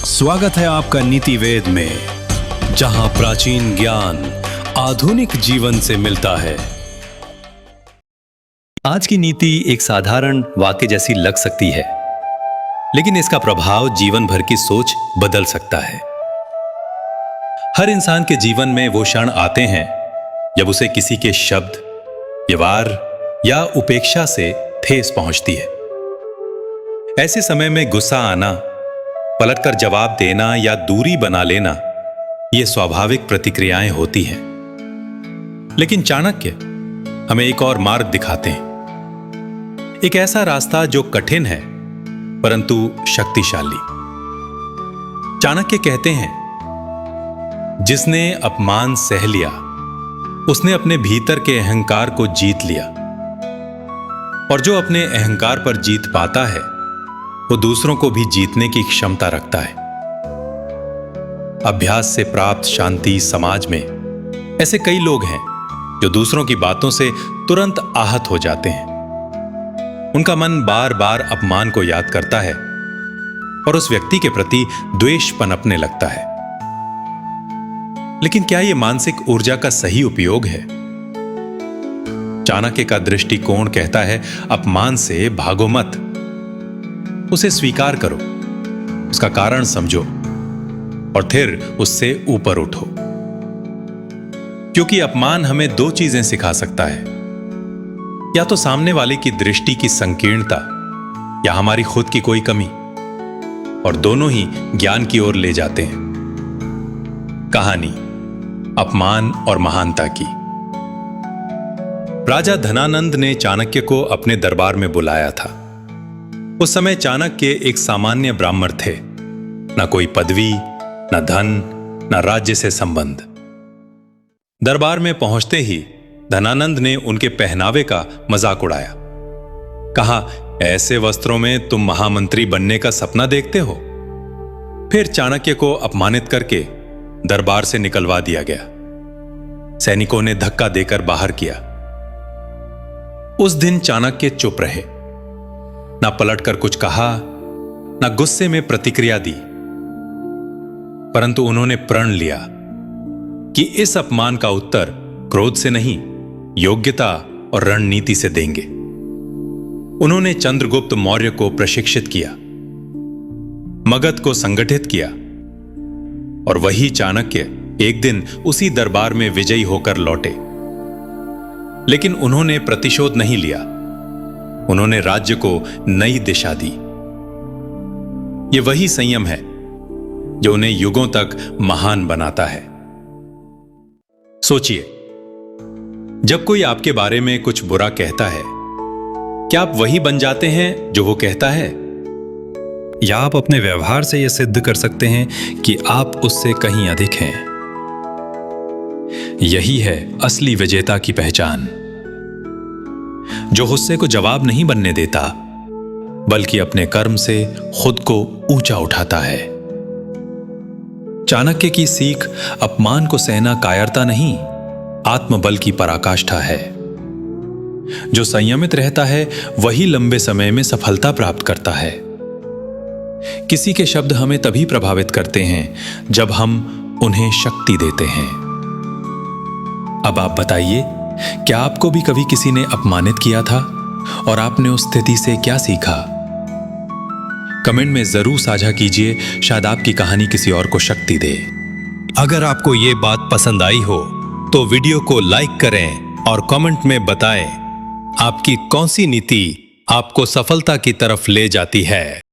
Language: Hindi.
स्वागत है आपका नीति वेद में, जहां प्राचीन ज्ञान आधुनिक जीवन से मिलता है। आज की नीति एक साधारण वाक्य जैसी लग सकती है, लेकिन इसका प्रभाव जीवन भर की सोच बदल सकता है। हर इंसान के जीवन में वो क्षण आते हैं जब उसे किसी के शब्द, व्यवहार या उपेक्षा से ठेस पहुंचती है। ऐसे समय में गुस्सा आना, पलटकर जवाब देना या दूरी बना लेना, ये स्वाभाविक प्रतिक्रियाएं होती हैं। लेकिन चाणक्य हमें एक और मार्ग दिखाते हैं, एक ऐसा रास्ता जो कठिन है परंतु शक्तिशाली। चाणक्य कहते हैं, जिसने अपमान सह लिया उसने अपने भीतर के अहंकार को जीत लिया, और जो अपने अहंकार पर जीत पाता है वो दूसरों को भी जीतने की क्षमता रखता है। अभ्यास से प्राप्त शांति समाज में ऐसे कई लोग हैं जो दूसरों की बातों से तुरंत आहत हो जाते हैं। उनका मन बार बार अपमान को याद करता है और उस व्यक्ति के प्रति द्वेष पनपने लगता है। लेकिन क्या यह मानसिक ऊर्जा का सही उपयोग है? चाणक्य का दृष्टिकोण कहता है, अपमान से भागो मत, उसे स्वीकार करो, उसका कारण समझो और फिर उससे ऊपर उठो। क्योंकि अपमान हमें दो चीजें सिखा सकता है, या तो सामने वाले की दृष्टि की संकीर्णता या हमारी खुद की कोई कमी, और दोनों ही ज्ञान की ओर ले जाते हैं। कहानी अपमान और महानता की। राजा धनानंद ने चाणक्य को अपने दरबार में बुलाया था। उस समय चाणक्य एक सामान्य ब्राह्मण थे, न कोई पदवी, न धन, न राज्य से संबंध। दरबार में पहुंचते ही धनानंद ने उनके पहनावे का मजाक उड़ाया। कहा, ऐसे वस्त्रों में तुम महामंत्री बनने का सपना देखते हो? फिर चाणक्य को अपमानित करके दरबार से निकलवा दिया गया। सैनिकों ने धक्का देकर बाहर किया। उस दिन चाणक्य चुप रहे, ना पलटकर कुछ कहा, ना गुस्से में प्रतिक्रिया दी, परंतु उन्होंने प्रण लिया कि इस अपमान का उत्तर क्रोध से नहीं, योग्यता और रणनीति से देंगे। उन्होंने चंद्रगुप्त मौर्य को प्रशिक्षित किया, मगध को संगठित किया, और वही चाणक्य एक दिन उसी दरबार में विजयी होकर लौटे। लेकिन उन्होंने प्रतिशोध नहीं लिया, उन्होंने राज्य को नई दिशा दी। यह वही संयम है जो उन्हें युगों तक महान बनाता है। सोचिए, जब कोई आपके बारे में कुछ बुरा कहता है, क्या आप वही बन जाते हैं जो वो कहता है, या आप अपने व्यवहार से यह सिद्ध कर सकते हैं कि आप उससे कहीं अधिक हैं? यही है असली विजेता की पहचान, जो गुस्से को जवाब नहीं बनने देता, बल्कि अपने कर्म से खुद को ऊंचा उठाता है। चाणक्य की सीख अपमान को सहना कायरता नहीं, आत्मबल की पराकाष्ठा है। जो संयमित रहता है वही लंबे समय में सफलता प्राप्त करता है। किसी के शब्द हमें तभी प्रभावित करते हैं जब हम उन्हें शक्ति देते हैं। अब आप बताइए, क्या आपको भी कभी किसी ने अपमानित किया था और आपने उस स्थिति से क्या सीखा? कमेंट में जरूर साझा कीजिए, शायद आपकी कहानी किसी और को शक्ति दे। अगर आपको ये बात पसंद आई हो तो वीडियो को लाइक करें और कमेंट में बताएं आपकी कौन सी नीति आपको सफलता की तरफ ले जाती है।